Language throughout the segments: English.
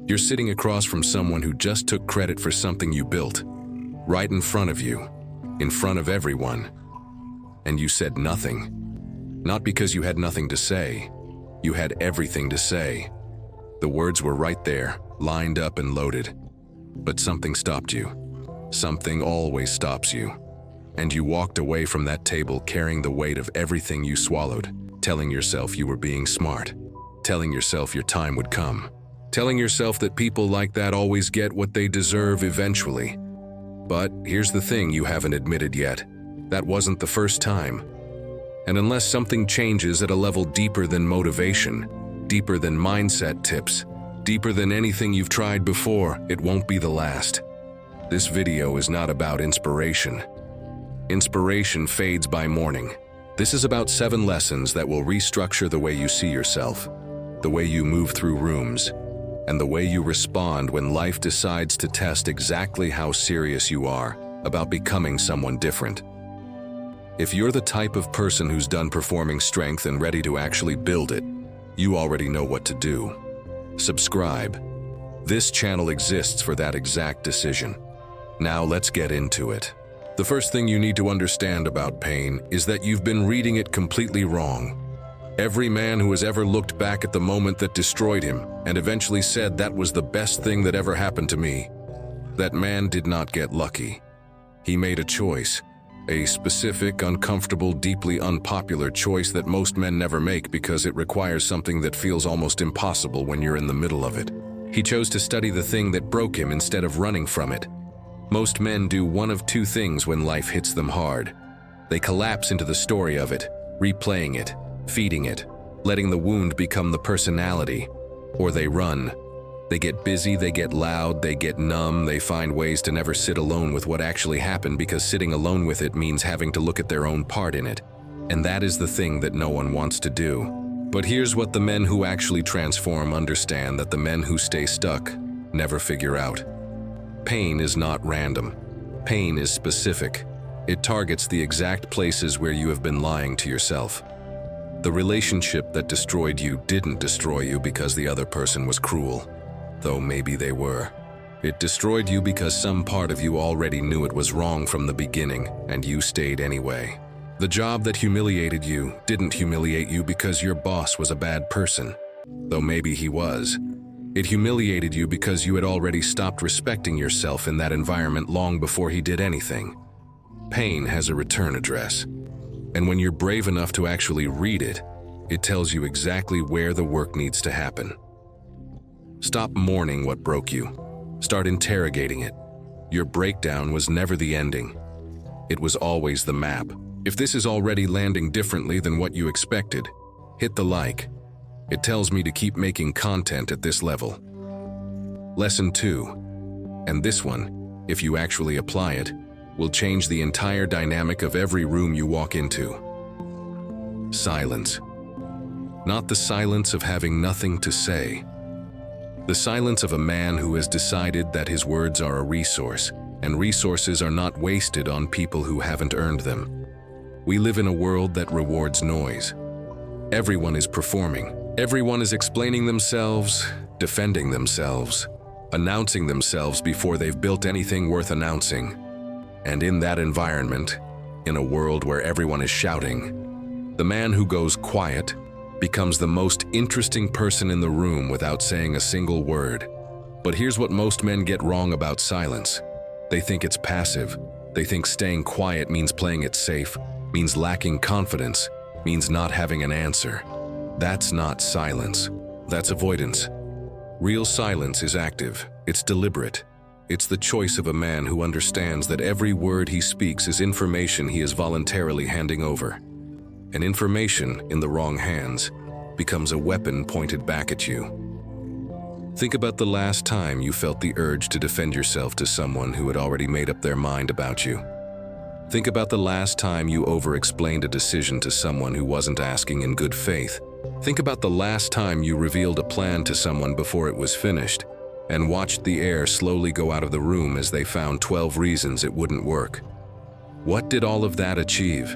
You're sitting across from someone who just took credit for something you built, right in front of you, in front of everyone. And you said nothing. Not because you had nothing to say. You had everything to say. The words were right there, lined up and loaded. But something stopped you. Something always stops you. And you walked away from that table carrying the weight of everything you swallowed, telling yourself you were being smart, telling yourself your time would come, telling yourself that people like that always get what they deserve eventually. But here's the thing you haven't admitted yet. That wasn't the first time. And unless something changes at a level deeper than motivation, deeper than mindset tips, deeper than anything you've tried before, it won't be the last. This video is not about inspiration. Inspiration fades by morning. This is about 7 lessons that will restructure the way you see yourself, the way you move through rooms, and the way you respond when life decides to test exactly how serious you are about becoming someone different. If you're the type of person who's done performing strength and ready to actually build it, you already know what to do. Subscribe. This channel exists for that exact decision. Now let's get into it. The first thing you need to understand about pain is that you've been reading it completely wrong. Every man who has ever looked back at the moment that destroyed him and eventually said that was the best thing that ever happened to me, that man did not get lucky. He made a choice, a specific, uncomfortable, deeply unpopular choice that most men never make because it requires something that feels almost impossible when you're in the middle of it. He chose to study the thing that broke him instead of running from it. Most men do one of 2 things when life hits them hard. They collapse into the story of it, replaying it, feeding it, letting the wound become the personality, or they run. They get busy, they get loud, they get numb, they find ways to never sit alone with what actually happened because sitting alone with it means having to look at their own part in it. And that is the thing that no one wants to do. But here's what the men who actually transform understand that the men who stay stuck never figure out. Pain is not random. Pain is specific. It targets the exact places where you have been lying to yourself. The relationship that destroyed you didn't destroy you because the other person was cruel, though maybe they were. It destroyed you because some part of you already knew it was wrong from the beginning, and you stayed anyway. The job that humiliated you didn't humiliate you because your boss was a bad person, though maybe he was. It humiliated you because you had already stopped respecting yourself in that environment long before he did anything. Pain has a return address. And when you're brave enough to actually read it, it tells you exactly where the work needs to happen. Stop mourning what broke you. Start interrogating it. Your breakdown was never the ending. It was always the map. If this is already landing differently than what you expected, hit the like. It tells me to keep making content at this level. Lesson 2. And this one, if you actually apply it, will change the entire dynamic of every room you walk into. Silence. Not the silence of having nothing to say. The silence of a man who has decided that his words are a resource, and resources are not wasted on people who haven't earned them. We live in a world that rewards noise. Everyone is performing. Everyone is explaining themselves, defending themselves, announcing themselves before they've built anything worth announcing. And in that environment, in a world where everyone is shouting, the man who goes quiet becomes the most interesting person in the room without saying a single word. But here's what most men get wrong about silence. They think it's passive. They think staying quiet means playing it safe, means lacking confidence, means not having an answer. That's not silence. That's avoidance. Real silence is active. It's deliberate. It's the choice of a man who understands that every word he speaks is information he is voluntarily handing over. And information in the wrong hands becomes a weapon pointed back at you. Think about the last time you felt the urge to defend yourself to someone who had already made up their mind about you. Think about the last time you over-explained a decision to someone who wasn't asking in good faith. Think about the last time you revealed a plan to someone before it was finished and watched the air slowly go out of the room as they found 12 reasons it wouldn't work. What did all of that achieve?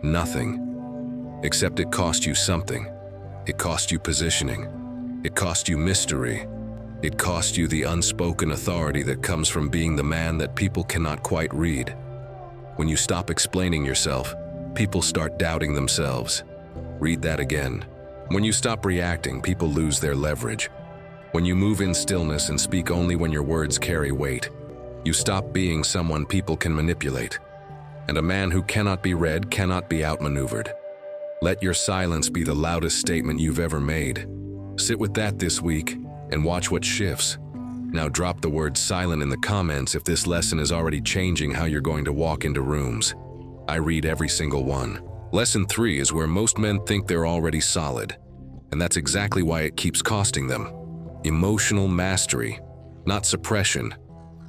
Nothing. Except it cost you something. It cost you positioning. It cost you mystery. It cost you the unspoken authority that comes from being the man that people cannot quite read. When you stop explaining yourself, people start doubting themselves. Read that again. When you stop reacting, people lose their leverage. When you move in stillness and speak only when your words carry weight, you stop being someone people can manipulate. And a man who cannot be read cannot be outmaneuvered. Let your silence be the loudest statement you've ever made. Sit with that this week and watch what shifts. Now drop the word silent in the comments if this lesson is already changing how you're going to walk into rooms. I read every single one. Lesson 3 is where most men think they're already solid, and that's exactly why it keeps costing them. Emotional mastery, not suppression,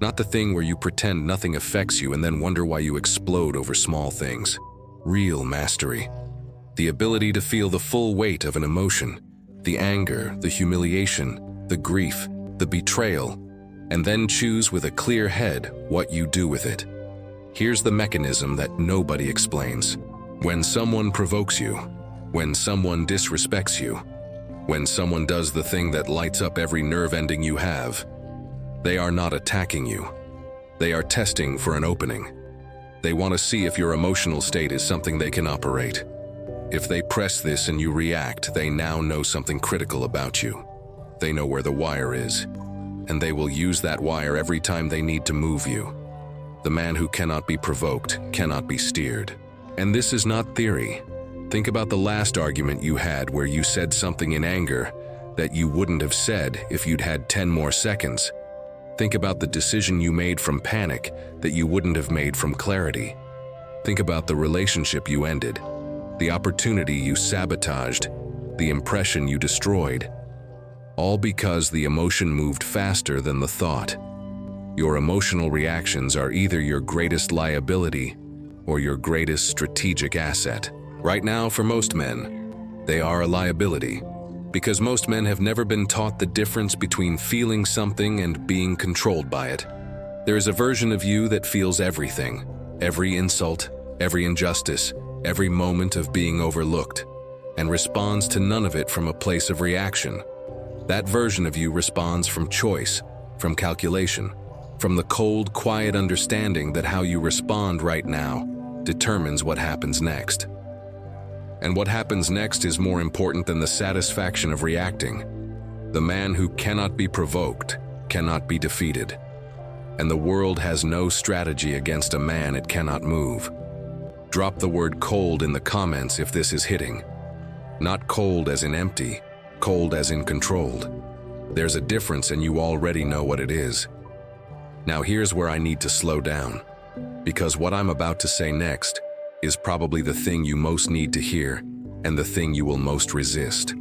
not the thing where you pretend nothing affects you and then wonder why you explode over small things. Real mastery, the ability to feel the full weight of an emotion, the anger, the humiliation, the grief, the betrayal, and then choose with a clear head what you do with it. Here's the mechanism that nobody explains. When someone provokes you, when someone disrespects you, when someone does the thing that lights up every nerve ending you have, they are not attacking you. They are testing for an opening. They want to see if your emotional state is something they can operate. If they press this and you react, they now know something critical about you. They know where the wire is, and they will use that wire every time they need to move you. The man who cannot be provoked cannot be steered. And this is not theory. Think about the last argument you had where you said something in anger that you wouldn't have said if you'd had 10 more seconds. Think about the decision you made from panic that you wouldn't have made from clarity. Think about the relationship you ended, the opportunity you sabotaged, the impression you destroyed. All because the emotion moved faster than the thought. Your emotional reactions are either your greatest liability or your greatest strategic asset. Right now, for most men, they are a liability, because most men have never been taught the difference between feeling something and being controlled by it. There is a version of you that feels everything, every insult, every injustice, every moment of being overlooked, and responds to none of it from a place of reaction. That version of you responds from choice, from calculation, from the cold, quiet understanding that how you respond right now determines what happens next. And what happens next is more important than the satisfaction of reacting. The man who cannot be provoked cannot be defeated. And the world has no strategy against a man it cannot move. Drop the word cold in the comments if this is hitting. Not cold as in empty, cold as in controlled. There's a difference and you already know what it is. Now here's where I need to slow down, because what I'm about to say next is probably the thing you most need to hear and the thing you will most resist.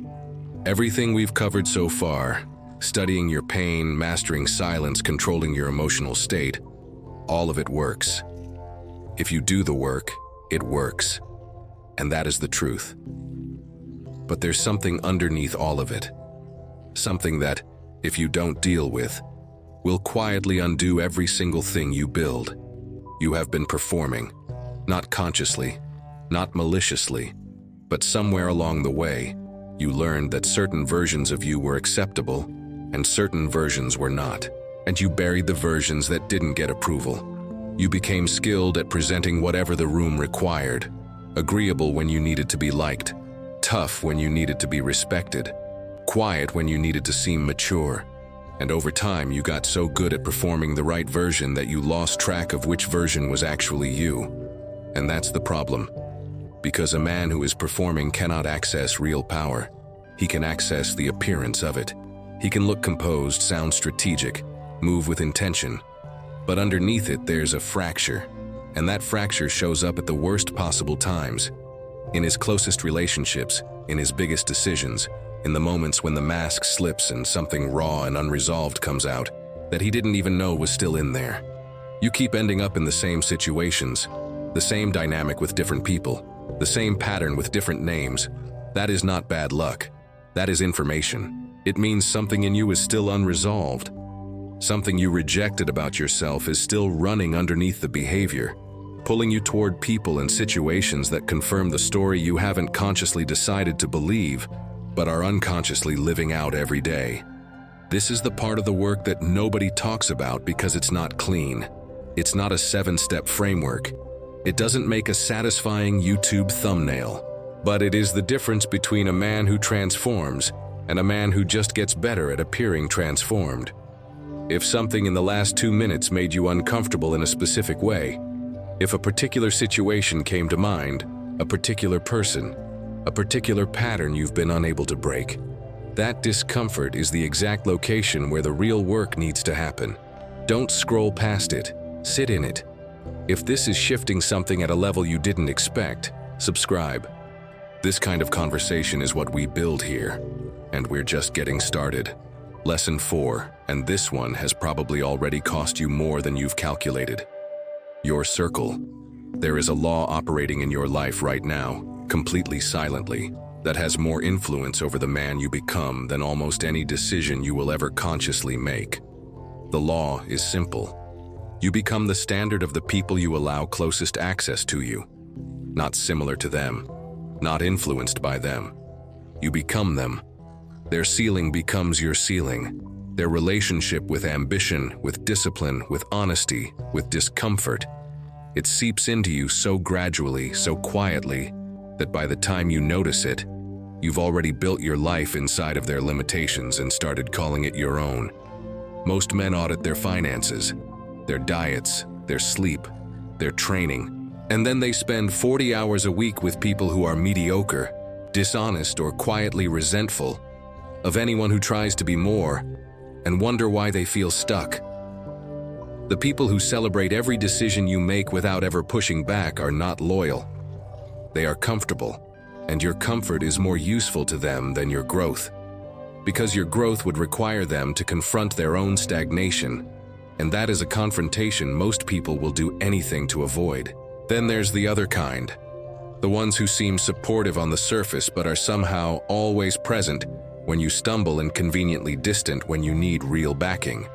Everything we've covered so far, studying your pain, mastering silence, controlling your emotional state, all of it works. If you do the work, it works. And that is the truth. But there's something underneath all of it. Something that, if you don't deal with, will quietly undo every single thing you build. You have been performing, not consciously, not maliciously, but somewhere along the way, you learned that certain versions of you were acceptable and certain versions were not, and you buried the versions that didn't get approval. You became skilled at presenting whatever the room required, agreeable when you needed to be liked, tough when you needed to be respected, quiet when you needed to seem mature. And over time, you got so good at performing the right version that you lost track of which version was actually you. And that's the problem. Because a man who is performing cannot access real power. He can access the appearance of it. He can look composed, sound strategic, move with intention. But underneath it, there's a fracture. And that fracture shows up at the worst possible times. In his closest relationships, in his biggest decisions, in the moments when the mask slips and something raw and unresolved comes out that he didn't even know was still in there. You keep ending up in the same situations, the same dynamic with different people, the same pattern with different names. That is not bad luck. That is information. It means something in you is still unresolved. Something you rejected about yourself is still running underneath the behavior, pulling you toward people and situations that confirm the story you haven't consciously decided to believe, but are unconsciously living out every day. This is the part of the work that nobody talks about because it's not clean. It's not a 7-step framework. It doesn't make a satisfying YouTube thumbnail. But it is the difference between a man who transforms and a man who just gets better at appearing transformed. If something in the last 2 minutes made you uncomfortable in a specific way, if a particular situation came to mind, a particular person, a particular pattern you've been unable to break, that discomfort is the exact location where the real work needs to happen. Don't scroll past it, sit in it. If this is shifting something at a level you didn't expect, subscribe. This kind of conversation is what we build here, and we're just getting started. Lesson 4, and this one has probably already cost you more than you've calculated. Your circle. There is a law operating in your life right now, completely silently, that has more influence over the man you become than almost any decision you will ever consciously make. The law is simple. You become the standard of the people you allow closest access to you. Not similar to them, not influenced by them. You become them. Their ceiling becomes your ceiling. Their relationship with ambition, with discipline, with honesty, with discomfort. It seeps into you so gradually, so quietly, that by the time you notice it, you've already built your life inside of their limitations and started calling it your own. Most men audit their finances, their diets, their sleep, their training, and then they spend 40 hours a week with people who are mediocre, dishonest, or quietly resentful of anyone who tries to be more, and wonder why they feel stuck. The people who celebrate every decision you make without ever pushing back are not loyal. They are comfortable, and your comfort is more useful to them than your growth, because your growth would require them to confront their own stagnation, and that is a confrontation most people will do anything to avoid. Then there's the other kind, the ones who seem supportive on the surface but are somehow always present when you stumble and conveniently distant when you need real backing.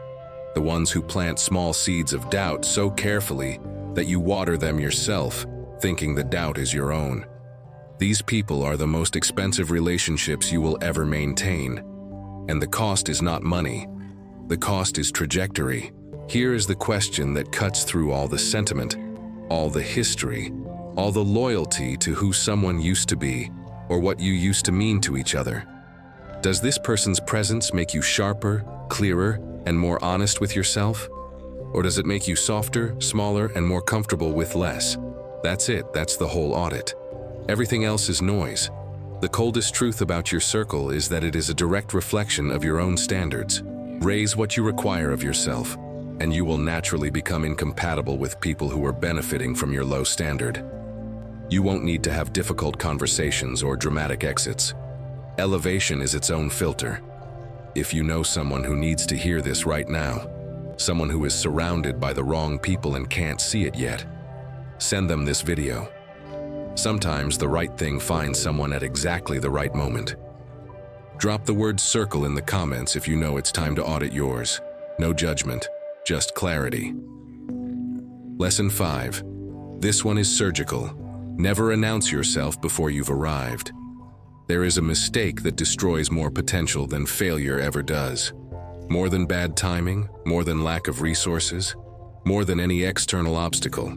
The ones who plant small seeds of doubt so carefully that you water them yourself, thinking the doubt is your own. These people are the most expensive relationships you will ever maintain. And the cost is not money. The cost is trajectory. Here is the question that cuts through all the sentiment, all the history, all the loyalty to who someone used to be or what you used to mean to each other. Does this person's presence make you sharper, clearer, and more honest with yourself? Or does it make you softer, smaller, and more comfortable with less? That's it, that's the whole audit. Everything else is noise. The coldest truth about your circle is that it is a direct reflection of your own standards. Raise what you require of yourself, and you will naturally become incompatible with people who are benefiting from your low standard. You won't need to have difficult conversations or dramatic exits. Elevation is its own filter. If you know someone who needs to hear this right now, someone who is surrounded by the wrong people and can't see it yet, send them this video. Sometimes the right thing finds someone at exactly the right moment. Drop the word circle in the comments if you know it's time to audit yours. No judgment, just clarity. Lesson 5. This one is surgical. Never announce yourself before you've arrived. There is a mistake that destroys more potential than failure ever does. More than bad timing, more than lack of resources, more than any external obstacle.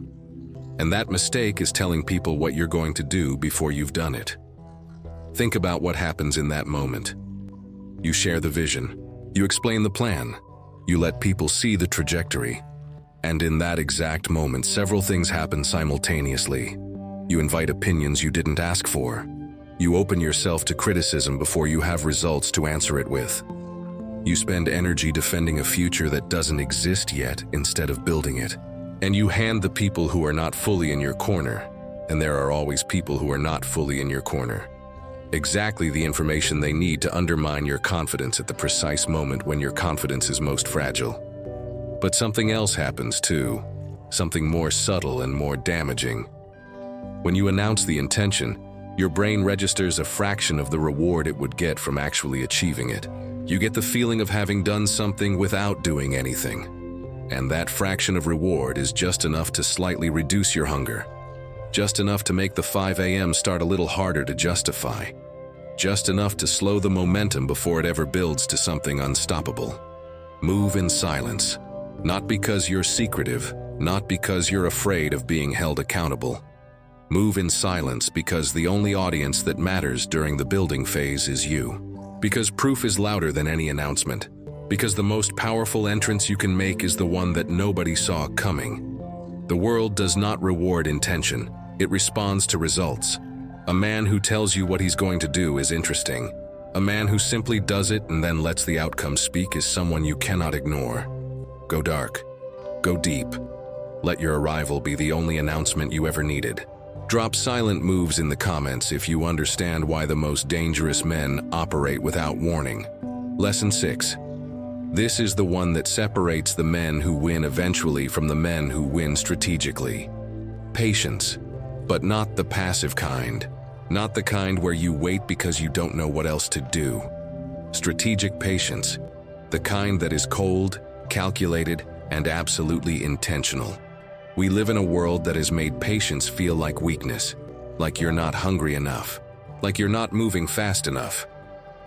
And that mistake is telling people what you're going to do before you've done it. Think about what happens in that moment. You share the vision. You explain the plan. You let people see the trajectory. And in that exact moment, several things happen simultaneously. You invite opinions you didn't ask for. You open yourself to criticism before you have results to answer it with. You spend energy defending a future that doesn't exist yet instead of building it. And you hand the people who are not fully in your corner, and there are always people who are not fully in your corner, exactly the information they need to undermine your confidence at the precise moment when your confidence is most fragile. But something else happens too, something more subtle and more damaging. When you announce the intention, your brain registers a fraction of the reward it would get from actually achieving it. You get the feeling of having done something without doing anything. And that fraction of reward is just enough to slightly reduce your hunger. Just enough to make the 5 a.m. start a little harder to justify. just enough to slow the momentum before it ever builds to something unstoppable. Move in silence, not because you're secretive, not because you're afraid of being held accountable. Move in silence because the only audience that matters during the building phase is you. Because proof is louder than any announcement. Because the most powerful entrance you can make is the one that nobody saw coming. The world does not reward intention, it responds to results. A man who tells you what he's going to do is interesting. A man who simply does it and then lets the outcome speak is someone you cannot ignore. Go dark. Go deep. Let your arrival be the only announcement you ever needed. Drop silent moves in the comments if you understand why the most dangerous men operate without warning. Lesson 6. This is the one that separates the men who win eventually from the men who win strategically. Patience, but not the passive kind. Not the kind where you wait because you don't know what else to do. Strategic patience, the kind that is cold, calculated, and absolutely intentional. We live in a world that has made patience feel like weakness, like you're not hungry enough, like you're not moving fast enough.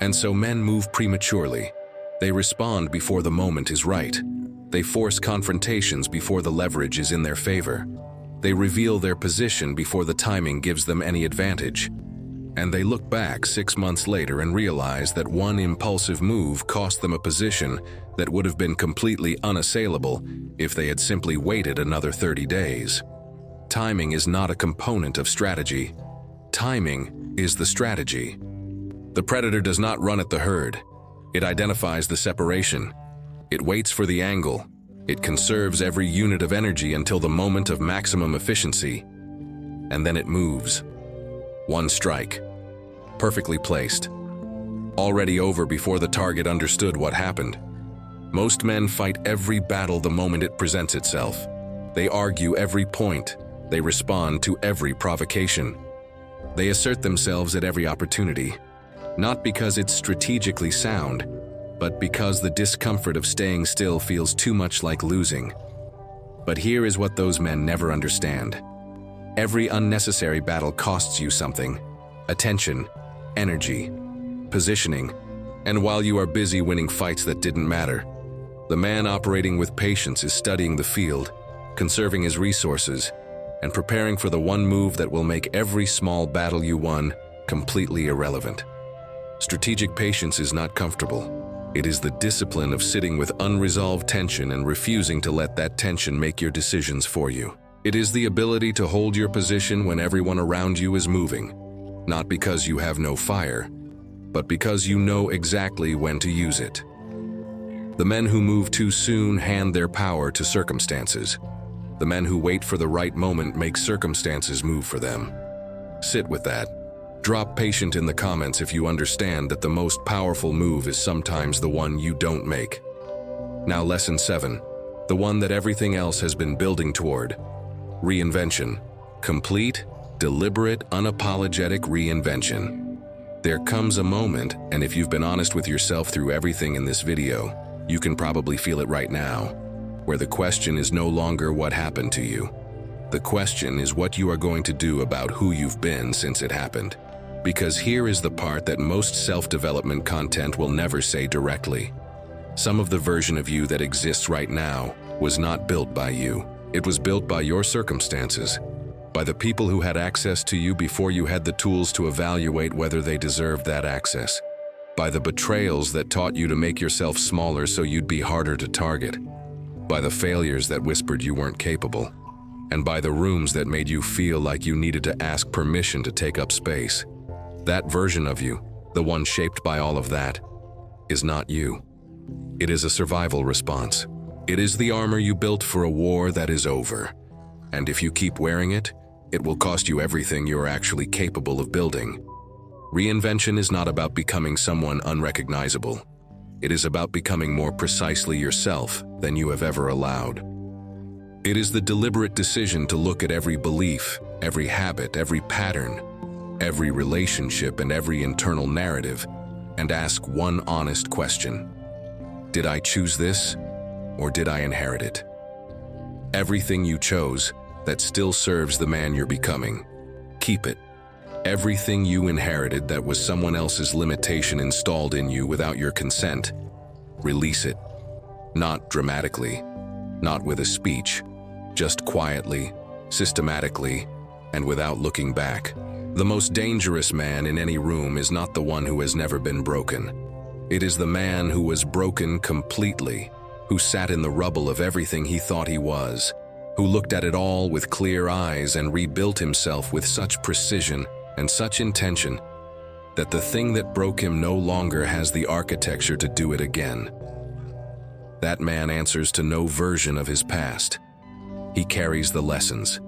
And so men move prematurely. They respond before the moment is right. They force confrontations before the leverage is in their favor. They reveal their position before the timing gives them any advantage. And they look back 6 months later and realize that one impulsive move cost them a position that would have been completely unassailable if they had simply waited another 30 days. Timing is not a component of strategy. Timing is the strategy. The predator does not run at the herd. It identifies the separation. It waits for the angle. It conserves every unit of energy until the moment of maximum efficiency. And then it moves. One strike. Perfectly placed. Already over before the target understood what happened. Most men fight every battle the moment it presents itself. They argue every point. They respond to every provocation. They assert themselves at every opportunity. Not because it's strategically sound, but because the discomfort of staying still feels too much like losing. But here is what those men never understand. Every unnecessary battle costs you something: attention, energy, positioning. And while you are busy winning fights that didn't matter, the man operating with patience is studying the field, conserving his resources, and preparing for the one move that will make every small battle you won completely irrelevant. Strategic patience is not comfortable. It is the discipline of sitting with unresolved tension and refusing to let that tension make your decisions for you. It is the ability to hold your position when everyone around you is moving, not because you have no fire, but because you know exactly when to use it. The men who move too soon hand their power to circumstances. The men who wait for the right moment make circumstances move for them. Sit with that. Drop patient in the comments if you understand that the most powerful move is sometimes the one you don't make. Now lesson 7, the one that everything else has been building toward. Reinvention. Complete, deliberate, unapologetic reinvention. There comes a moment, and if you've been honest with yourself through everything in this video, you can probably feel it right now, where the question is no longer what happened to you. The question is what you are going to do about who you've been since it happened. Because here is the part that most self-development content will never say directly. Some of the version of you that exists right now was not built by you. It was built by your circumstances, by the people who had access to you before you had the tools to evaluate whether they deserved that access, by the betrayals that taught you to make yourself smaller so you'd be harder to target, by the failures that whispered you weren't capable, and by the rooms that made you feel like you needed to ask permission to take up space. That version of you, the one shaped by all of that, is not you. It is a survival response. It is the armor you built for a war that is over. And if you keep wearing it, it will cost you everything you are actually capable of building. Reinvention is not about becoming someone unrecognizable. It is about becoming more precisely yourself than you have ever allowed. It is the deliberate decision to look at every belief, every habit, every pattern, every relationship, and every internal narrative, and ask one honest question. Did I choose this, or did I inherit it? Everything you chose that still serves the man you're becoming, keep it. Everything you inherited that was someone else's limitation installed in you without your consent. Release it. Not dramatically, not with a speech, just quietly, systematically, and without looking back. The most dangerous man in any room is not the one who has never been broken. It is the man who was broken completely, who sat in the rubble of everything he thought he was, who looked at it all with clear eyes and rebuilt himself with such precision and such intention that the thing that broke him no longer has the architecture to do it again. That man answers to no version of his past. He carries the lessons.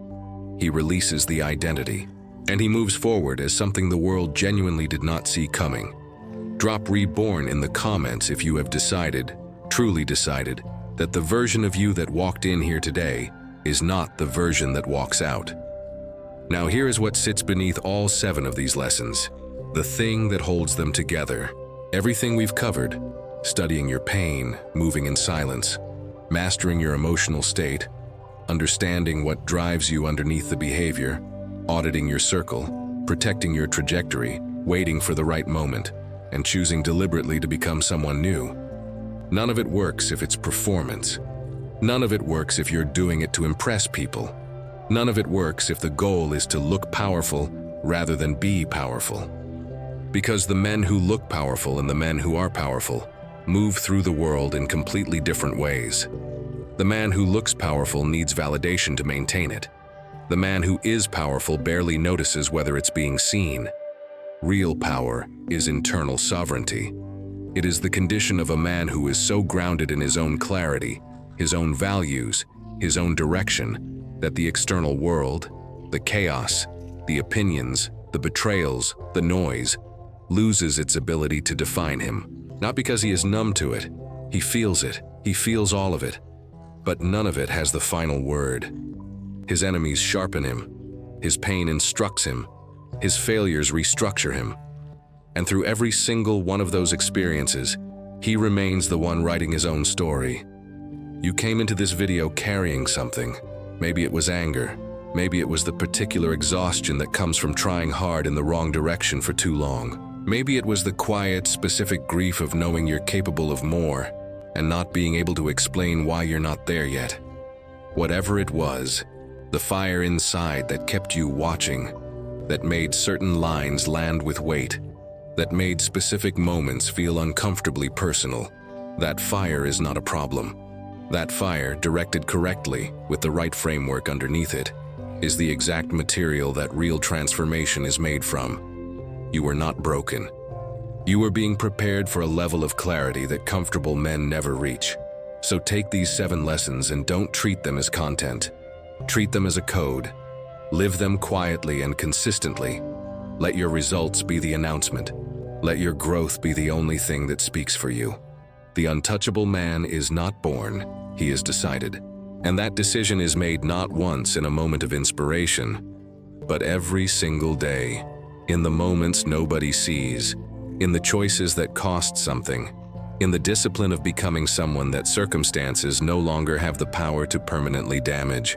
He releases the identity, and he moves forward as something the world genuinely did not see coming. Drop reborn in the comments if you have decided, truly decided, that the version of you that walked in here today is not the version that walks out. Now here is what sits beneath all 7 of these lessons, the thing that holds them together. Everything we've covered, studying your pain, moving in silence, mastering your emotional state, understanding what drives you underneath the behavior, auditing your circle, protecting your trajectory, waiting for the right moment, and choosing deliberately to become someone new. None of it works if it's performance. None of it works if you're doing it to impress people. None of it works if the goal is to look powerful rather than be powerful. Because the men who look powerful and the men who are powerful move through the world in completely different ways. The man who looks powerful needs validation to maintain it. The man who is powerful barely notices whether it's being seen. Real power is internal sovereignty. It is the condition of a man who is so grounded in his own clarity, his own values, his own direction, that the external world, the chaos, the opinions, the betrayals, the noise, loses its ability to define him. Not because he is numb to it. He feels all of it. But none of it has the final word. His enemies sharpen him. His pain instructs him. His failures restructure him. And through every single one of those experiences, he remains the one writing his own story. You came into this video carrying something. Maybe it was anger. Maybe it was the particular exhaustion that comes from trying hard in the wrong direction for too long. Maybe it was the quiet, specific grief of knowing you're capable of more and not being able to explain why you're not there yet. Whatever it was, the fire inside that kept you watching, that made certain lines land with weight, that made specific moments feel uncomfortably personal, that fire is not a problem. That fire, directed correctly, with the right framework underneath it, is the exact material that real transformation is made from. You were not broken. You were being prepared for a level of clarity that comfortable men never reach. So take these 7 lessons and don't treat them as content. Treat them as a code. Live them quietly and consistently. Let your results be the announcement. Let your growth be the only thing that speaks for you. The untouchable man is not born, he is decided. And that decision is made not once in a moment of inspiration, but every single day, in the moments nobody sees, in the choices that cost something, in the discipline of becoming someone that circumstances no longer have the power to permanently damage.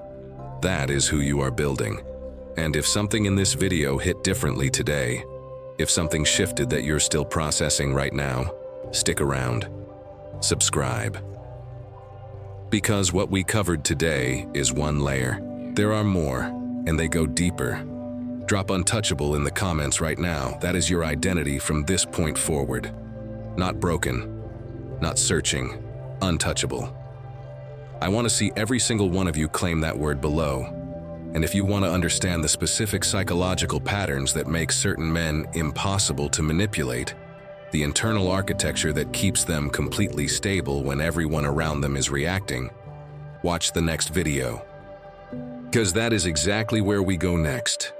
That is who you are building. And if something in this video hit differently today, if something shifted that you're still processing right now, stick around. Subscribe. Because what we covered today is one layer. There are more, and they go deeper. Drop untouchable in the comments right now. That is your identity from this point forward. Not broken, not searching, untouchable. I want to see every single one of you claim that word below. And if you want to understand the specific psychological patterns that make certain men impossible to manipulate, the internal architecture that keeps them completely stable when everyone around them is reacting, watch the next video. Because that is exactly where we go next.